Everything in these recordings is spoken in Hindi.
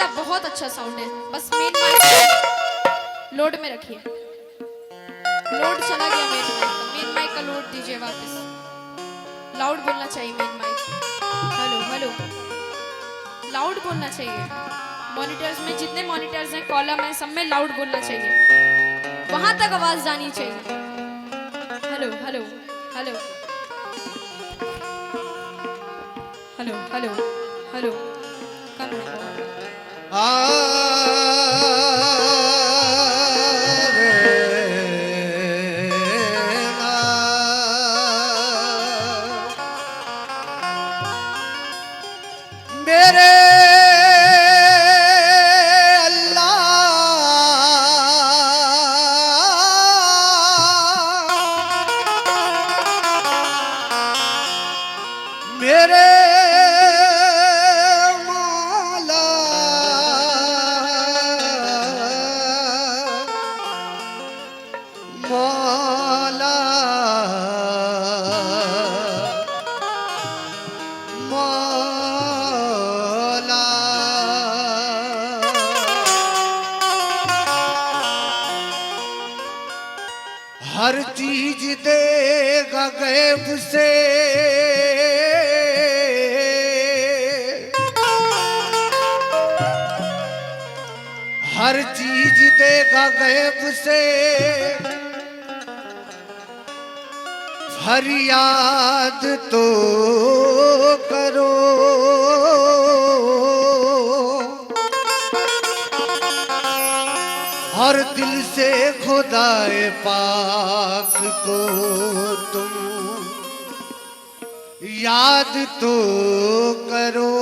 माशाल्लाह बहुत अच्छा साउंड है। बस मेन माइक लोड में रखिए। लोड चला गया मेन माइक का। मेन माइक का लोड दीजिए वापस। लाउड बोलना चाहिए main mic. Hello hello, loud बोलना चाहिए। मॉनिटर्स में जितने मॉनिटर्स हैं, कॉलम है, सब में लाउड बोलना चाहिए। वहां तक आवाज जानी चाहिए। Hello hello hello hello hello hello, कम है मेरे मेरे मौला मौला मौला, हर चीज देगा गैब से, हर चीज देगा गैब से, फरियाद तो करो। और दिल से खुदाए पाक को तुम याद तो करो।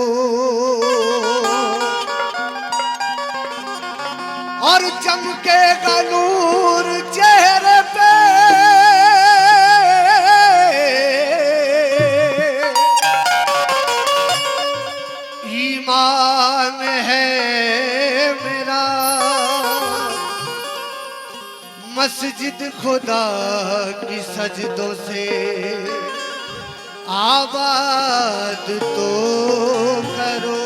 और चमकेगा नूर चेहरे पे, ईमान है मेरा, मस्जिद खुदा की सजदों से आबाद तो करो।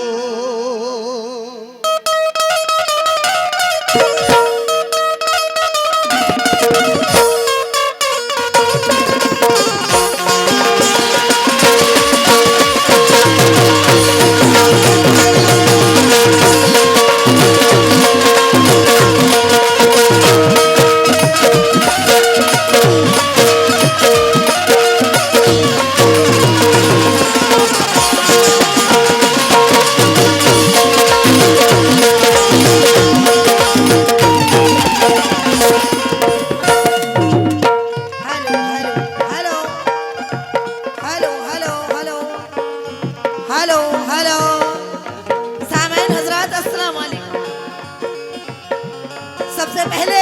सबसे पहले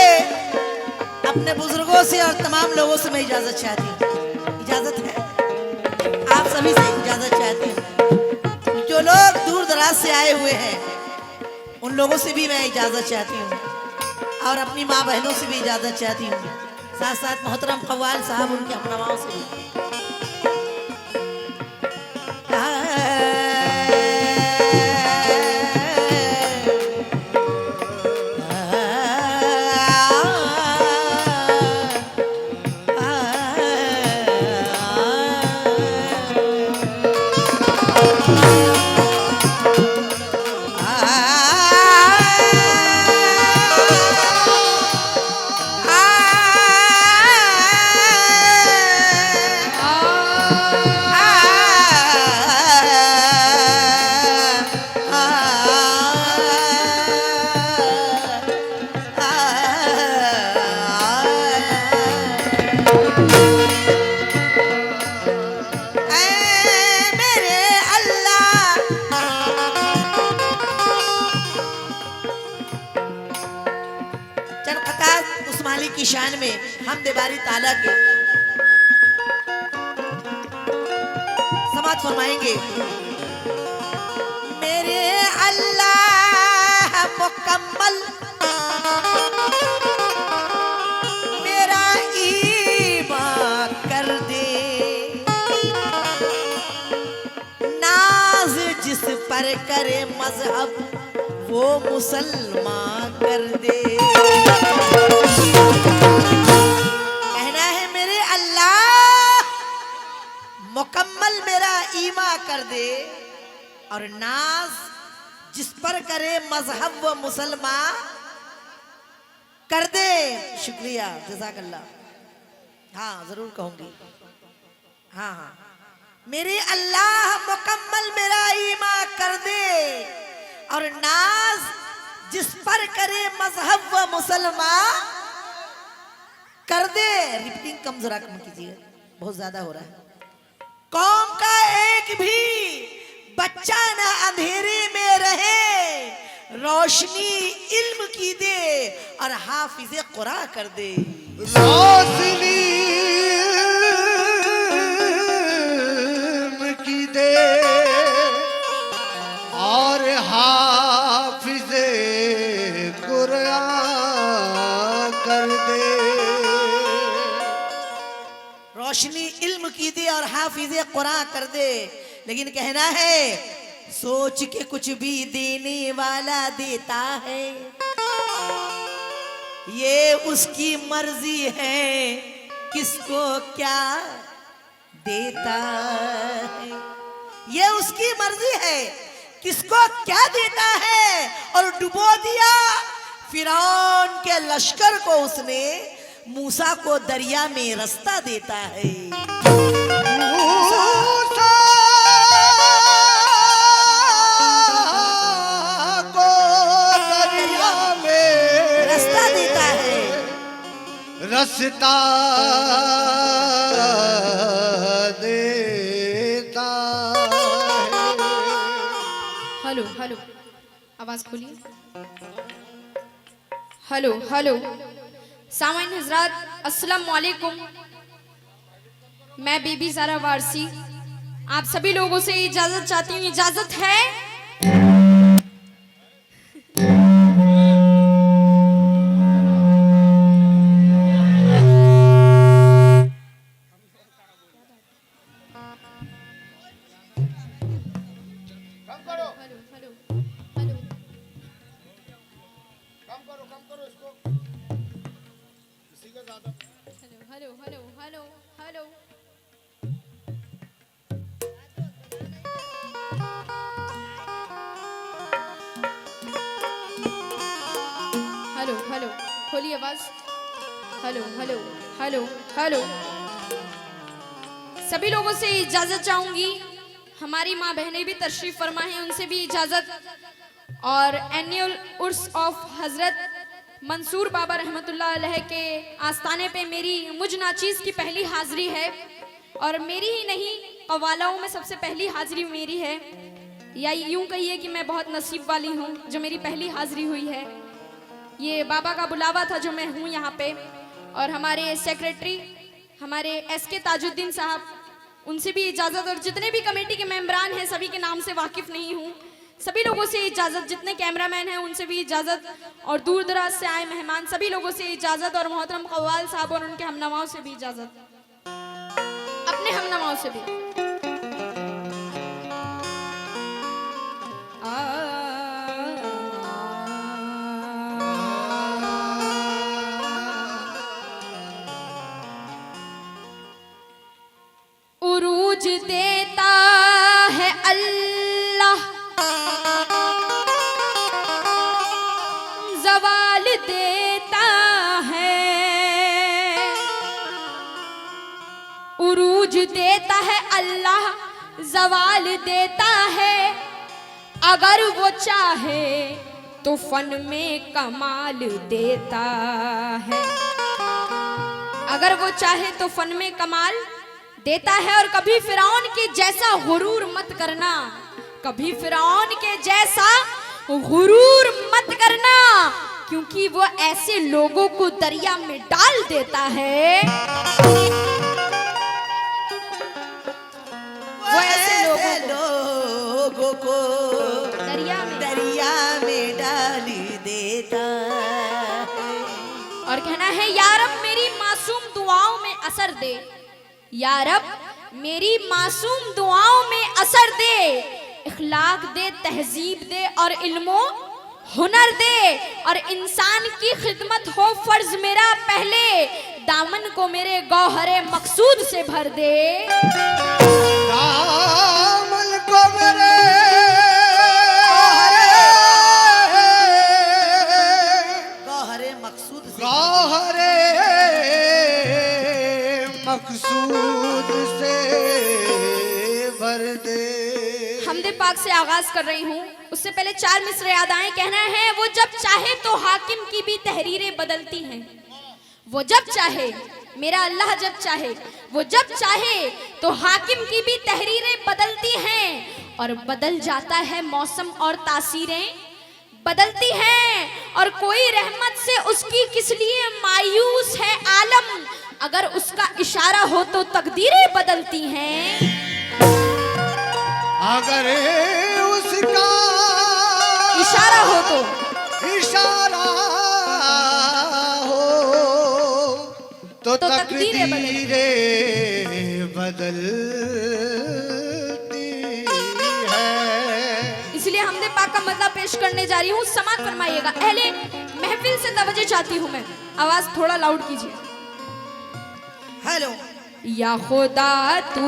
अपने बुजुर्गों से और तमाम लोगों से मैं इजाजत चाहती हूँ। इजाजत है, आप सभी से इजाजत चाहती हूँ। जो लोग दूर दराज से आए हुए हैं उन लोगों से भी मैं इजाजत चाहती हूँ और अपनी माँ बहनों से भी इजाजत चाहती हूँ। साथ साथ मोहतरम कव्वाल साहब उनके हमनवाओं से भी। की शान में हम देवारी ताला के समात फरमाएंगे। मेरे अल्लाह मुकम्मल मेरा ईमान कर दे, नाज जिस पर करे मजहब वो मुसलमान कर दे। कहना है मेरे अल्लाह मुकम्मल मेरा ईमा कर दे, और नाज जिस पर करे मजहब वो मुसलमान कर दे। शुक्रिया, जज़ाकल्लाह। हाँ जरूर कहूंगी। हाँ हाँ, मेरे अल्लाह मुकम्मल मेरा ईमा कर दे, और नाज जिस पर करे मजहब व मुसलमान कर दे। रिपीटिंग कम जरा कम कीजिए, बहुत ज्यादा हो रहा है। कौम का एक भी बच्चा ना अंधेरे में रहे, रोशनी इल्म की दे और हाफिज़े कुरान कर दे। रोशनी की दे और हाफिज़े कुरान कर दे। रोशनी इल्म की दे और हाफिज़े कुरान कर दे। लेकिन कहना है सोच के कुछ भी देने वाला देता है, ये उसकी मर्जी है किसको क्या देता है। ये उसकी मर्जी है किसको क्या देता है। और डुबो दिया फिरौन के लश्कर को उसने, मूसा को दरिया में रास्ता देता है। मूसा को दरिया में रास्ता देता है, रास्ता देता है। हेलो हेलो, आवाज खोलिए। हेलो हेलो, सामाइन हजरात, अस्सलाम वालेकुम। मैं बेबी ज़ारा वारसी आप सभी लोगों से इजाजत चाहती हूँ। इजाजत है? Hello hello hello hello hello hello hello. Hello hello, खोलिए आवाज। हेलो हेलो हेलो हेलो, सभी लोगों से इजाजत चाहूंगी। हमारी माँ बहनें भी तशरीफ फरमा हैं, उनसे भी इजाजत। और एनुअल उर्स ऑफ हजरत मंसूर बाबा रहमतुल्लाह अलैह के आस्थाने पे मुझ नाचीज़ की पहली हाजिरी है, और मेरी ही नहीं कव्वालाओं में सबसे पहली हाजिरी मेरी है। या यूं कहिए कि मैं बहुत नसीब वाली हूँ जो मेरी पहली हाजिरी हुई है। ये बाबा का बुलावा था जो मैं हूँ यहाँ पे। और हमारे सेक्रेटरी हमारे एसके ताजुद्दीन साहब, उनसे भी इजाज़त। और जितने भी कमेटी के मेंबरान हैं सभी के नाम से वाकिफ़ नहीं हूँ, सभी लोगों से इजाज़त। जितने कैमरामैन हैं उनसे भी इजाज़त, और दूर दराज से आए मेहमान सभी लोगों से इजाज़त। और मोहतरम कव्वाल साहब और उनके हमनवाओं से भी इजाज़त, अपने हमनवाओं से भी। उरूज देता है अल्लाह, ज़वाल देता है। उरूज देता है अल्लाह, ज़वाल देता है। अगर वो चाहे तो फन में कमाल देता है। अगर वो चाहे तो फन में कमाल देता है। और कभी फिरौन के जैसा गुरूर मत करना, कभी फिरौन के जैसा गुरूर मत करना, क्योंकि वो ऐसे लोगों को दरिया में डाल देता है। वो ऐसे लोगों को दरिया में डाल देता है। और कहना है या रब मेरी मासूम दुआओं में असर दे, या रब मेरी मासूम दुआओं में असर दे। इखलाक दे, तहजीब दे और इल्मो हुनर दे और इंसान की खिदमत हो फर्ज मेरा, पहले दामन को मेरे गौहरे मकसूद से भर दे। दामन को मेरे गौहरे मकसूद से गौहरे मकसूद से भर दे। हमदे पाक से आगाज कर रही हूँ, उससे पहले 4 मिसरे याद आए। कहना है वो जब चाहे तो हाकिम की भी तहरीरें बदलती हैं, वो जब चाहे, मेरा अल्लाह जब चाहे, वो जब चाहे तो हाकिम की भी तहरीरें बदलती हैं, और बदल जाता है मौसम और तासीरें बदलती हैं, और कोई रहमत से उसकी किस लिए मायूस है आलम, अगर उसका इशारा हो तो तकदीरें बदलती हैं। अगर उसका इशारा हो तो तकदीरें बदलती है। इसलिए हमदे पाक का मतलब पेश करने जा रही हूँ, समात फरमाइएगा। अहले महफिल से तवज्जो चाहती हूँ मैं, आवाज थोड़ा लाउड कीजिए। हेलो या खुदा तू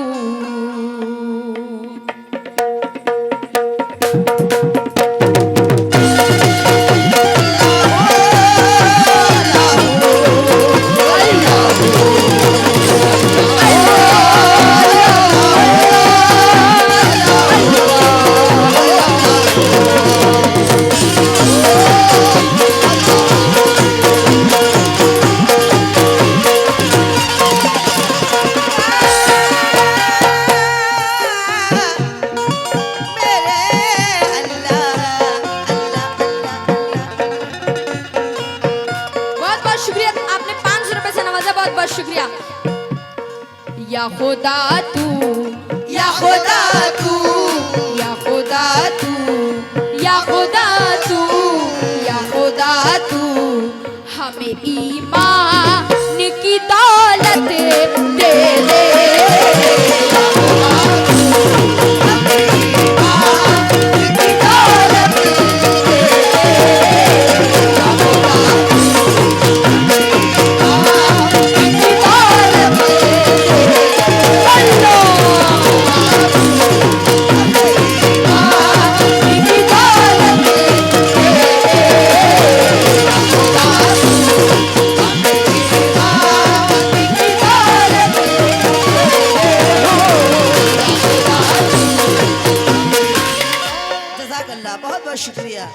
शुक्रिया। या खुदा तू, या खुदा तू, या खुदा तू, या खुदा तू, या खुदा तू, हमें ईमान की दौलत दे दे।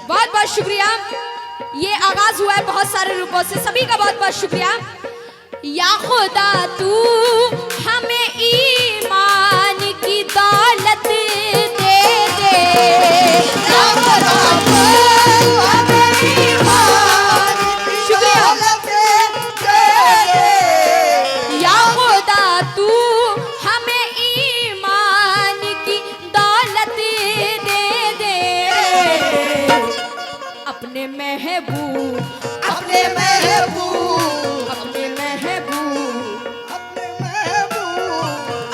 बहुत बहुत शुक्रिया। ये आगाज हुआ है बहुत सारे रूपों से, सभी का बहुत बहुत शुक्रिया। या खुदा तू हमें ईमान की दौलत दे दे। या खुदा तू हमें ईमान की दौलत दे दे। या खुदा तू हमें ईमान की दौलत दे दे। अपने महबूब, अपने महबूब, अपने महबूब,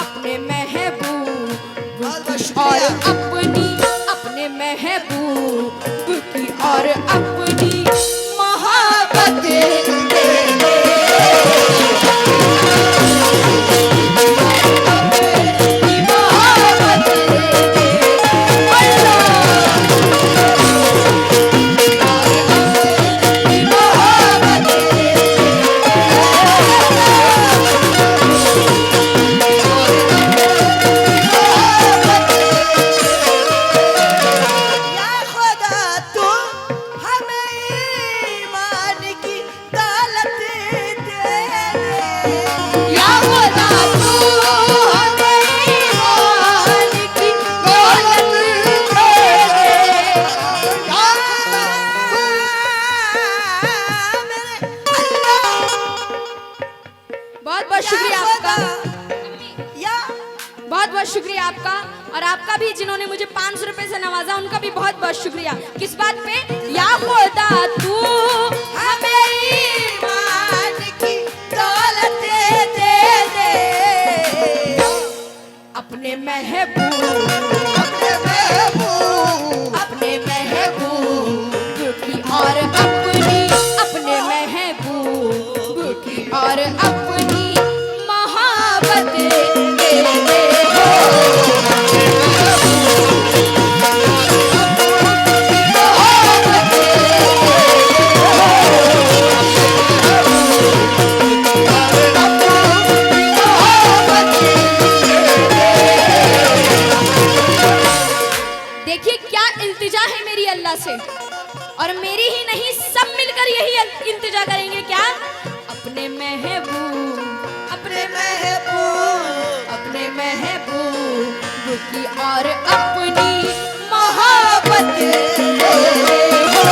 अपने महबूब और अपनी, अपने महबूब की और अपनी मोहब्बत दे दे। बहुत बहुत शुक्रिया आपका, और आपका भी जिन्होंने मुझे 500 रुपए से नवाजा, उनका भी बहुत बहुत शुक्रिया। किस बात पे? या खुदा तू हमें ईमान की दौलत दे दे। अपने महबूब, अपने महबूब, अपने महबूब और अपनी मोहब्बत दे दे हो। देखिए क्या इल्तिजा है मेरी अल्लाह से, और मेरी ही नहीं सब मिलकर यही इल्तिजा करेंगे क्या? अपने महबूब, अपने महबूब, अपने महबूब की और अपनी मोहब्बत दे दे हो।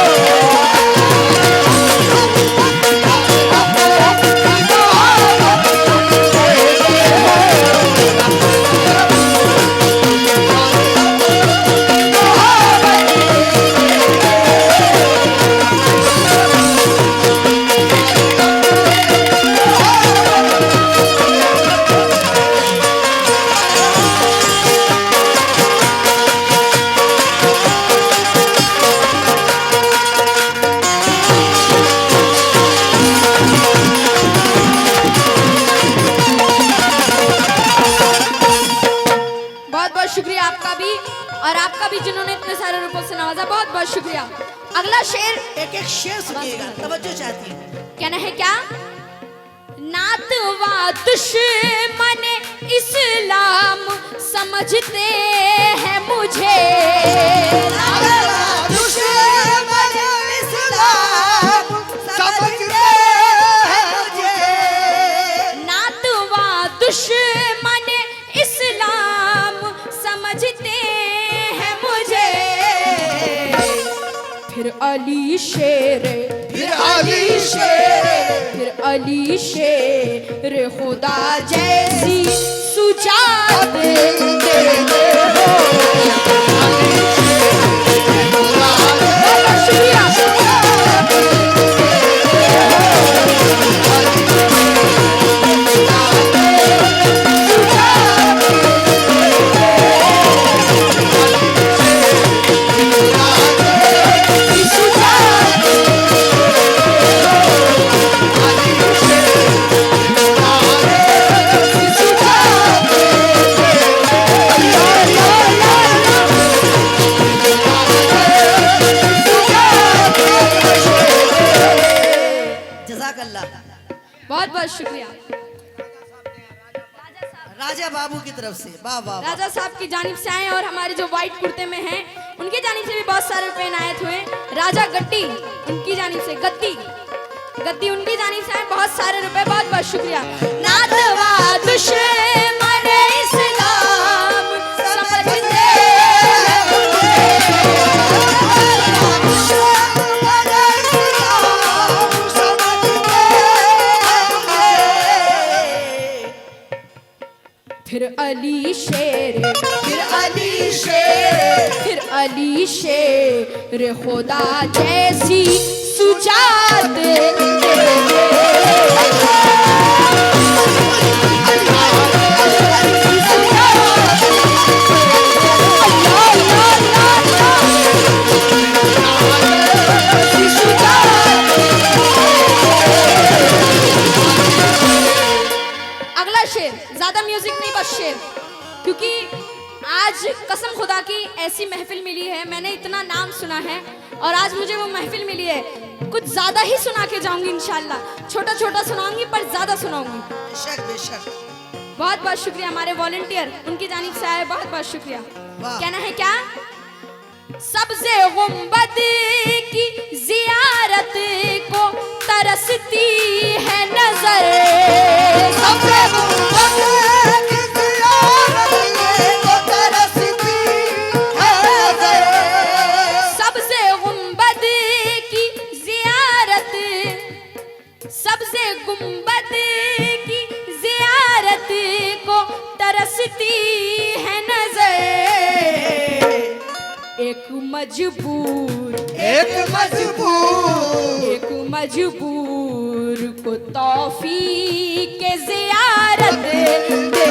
शुक्रिया आपका भी, और आपका भी जिन्होंने इतने सारे रूपों से नवाजा, बहुत बहुत शुक्रिया। अगला शेर, एक एक शेर सुनिएगा, तवज्जो चाहती हूँ। कहना है क्या? नातवा दुश्मन इस्लाम समझते हैं मुझे, नातवा दुश्मन इस्लाम समझते हैं मुझे, नातवा दुश्मन इस्लाम समझते हैं मुझे। फिर अली शेर, फिर अली शेर, फिर अली शेर खुदा जैसी सुजात दे दे हो। शुक्रिया। बहुत बहुत शुक्रिया राजा बाबू की तरफ से। वाह वाह। राजा साहब की जानिब से आए, और हमारे जो व्हाइट कुर्ते में हैं उनकी जानिब से भी बहुत सारे रुपए इनायत हुए। राजा गट्टी उनकी जानिब से, गद्दी गद्दी उनकी जानिब से आए, बहुत सारे रुपए, बहुत बहुत शुक्रिया। नातवा दुश्मन इस्लाम समझते हैं फिर अली शेर, फिर अली शेर, फिर अली शेर खुदा जैसी सुजात दे दे। अगला शेर, ज्यादा म्यूजिक नहीं बस शेर, क्योंकि आज कसम खुदा की ऐसी महफिल मिली है, मैंने इतना नाम सुना है और आज मुझे वो महफिल मिली है, कुछ ज्यादा ही सुना के जाऊंगी इंशाल्लाह। छोटा छोटा सुनाऊंगी पर ज्यादा सुनाऊंगी। बेशक बेशक। बहुत बहुत शुक्रिया हमारे वॉलंटियर, उनकी जानिब से आए, बहुत बहुत शुक्रिया। कहना है क्या? सबसे गुंबद की जियारत को तरसती है नजर, सबसे गुंबद की जियारत को तरसती है नजर, सबसे गुंबद की जियारत, सबसे गुंबद की जियारत को तरसती है नजर। एक मजबूर, एक मजबूर, एक मजबूर को तौफीक के ज़ियारत दे दे।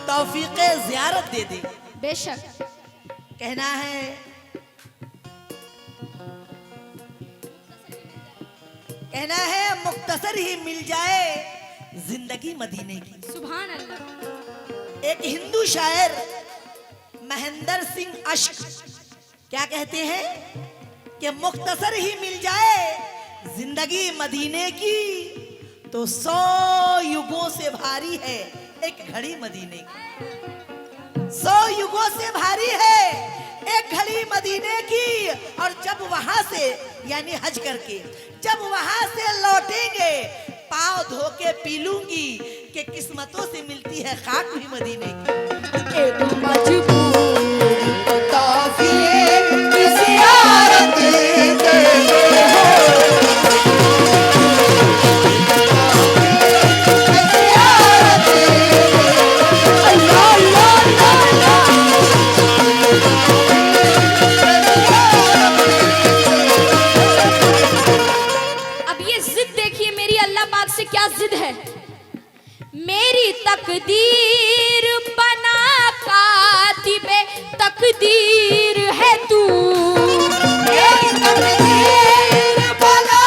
तौफीक ज़ियारत दे दे। बेशक। कहना है मुख्तसर ही मिल जाए जिंदगी मदीने की। सुभान अल्लाह। एक हिंदू शायर महेंद्र सिंह अश्क क्या कहते हैं कि मुख्तसर ही मिल जाए जिंदगी मदीने की तो 100 युगों से भारी है एक घड़ी मदीने की। 100 युगों से भारी है एक घड़ी मदीने की। और जब वहां से यानी हज करके जब वहां से लौटेंगे पाँव धो के पी लूंगी कि किस्मतों से मिलती है खाक भी मदीने की। एक मजबूर ताफिर की ज़ियारत दे क्या जिद है। मेरी तकदीर बना कातिबे तकदीर है तू। मेरी तकदीर बना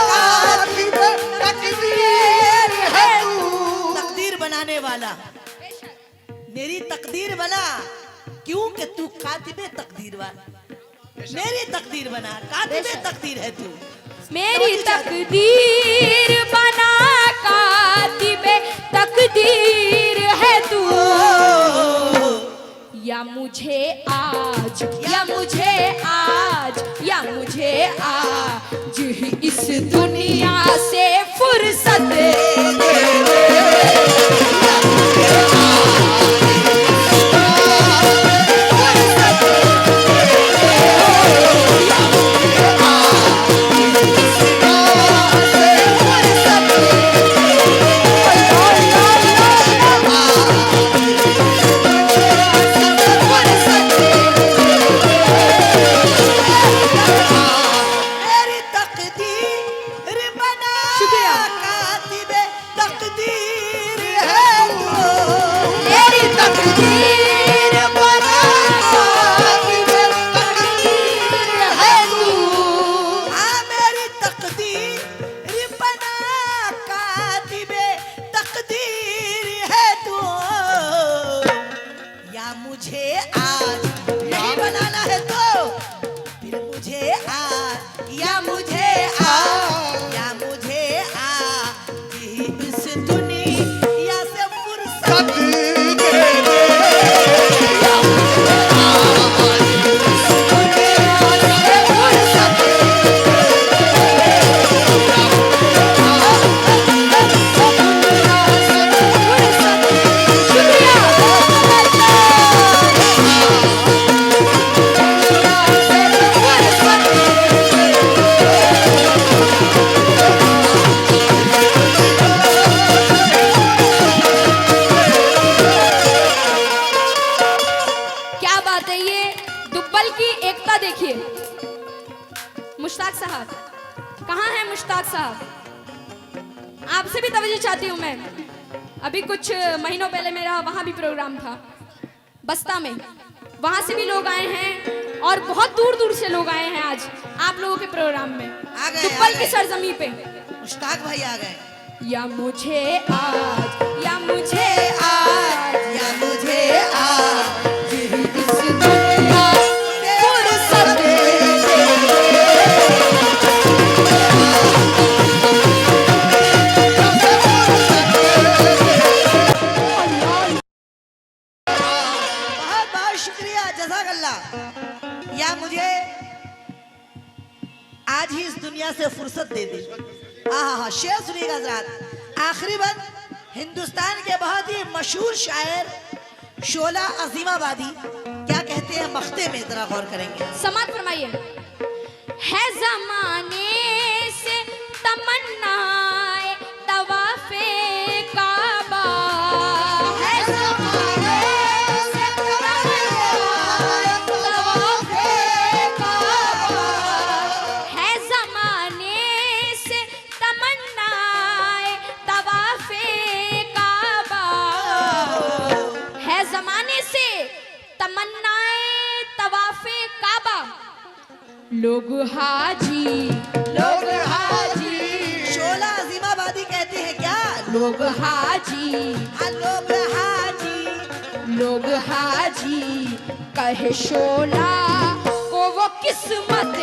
कातिबे तकदीर है तू। तकदीर बनाने वाला मेरी तकदीर बना क्योंकि तू कातिबे तकदीर वाला। मेरी तकदीर बना कातिबे तकदीर है तू। मेरी तकदीर बना कातिबे तकदीर है तू। या मुझे आज या मुझे आज या मुझे आज ही इस दुनिया से फुर्सत दे दे। मुश्ताक साहब कहाँ हैं? मुश्ताक साहब आपसे भी तवज्जो चाहती हूँ मैं। अभी कुछ महीनों पहले मेरा वहाँ भी प्रोग्राम था बस्ता में, वहाँ से भी लोग आए हैं और बहुत दूर दूर से लोग आए हैं आज आप लोगों के प्रोग्राम में। दुब्बल की सरजमी पे मुश्ताक भाई आ गए। या मुझे आज या मुझे आज या मुझे आज इस दुनिया फुर्सत दे दे। बहुत बहुत शुक्रिया जज़ाकल्लाह। या मुझे आज ही इस दुनिया से फुर्सत दे दी। हाँ, शेर सुनिएगा हज़रात। आखिरी बंद हिंदुस्तान के बहुत ही मशहूर शायर शोला अजीमाबादी क्या कहते हैं मख्ते में, जरा गौर करेंगे। समात फरमाइए। है ज़माने से तमन्नाए तवाफ़े काबा, है ज़माने से तमन्नाए तवाफ़े काबा, है ज़माने से तमन्नाए तवाफ़े काबा, लोग हाजी, लोग हाजी, शोला अजीमाबादी कहते हैं क्या? लोग हाजी, लोग हाजी, लोग हाजी, कहे शोला को वो किस्मत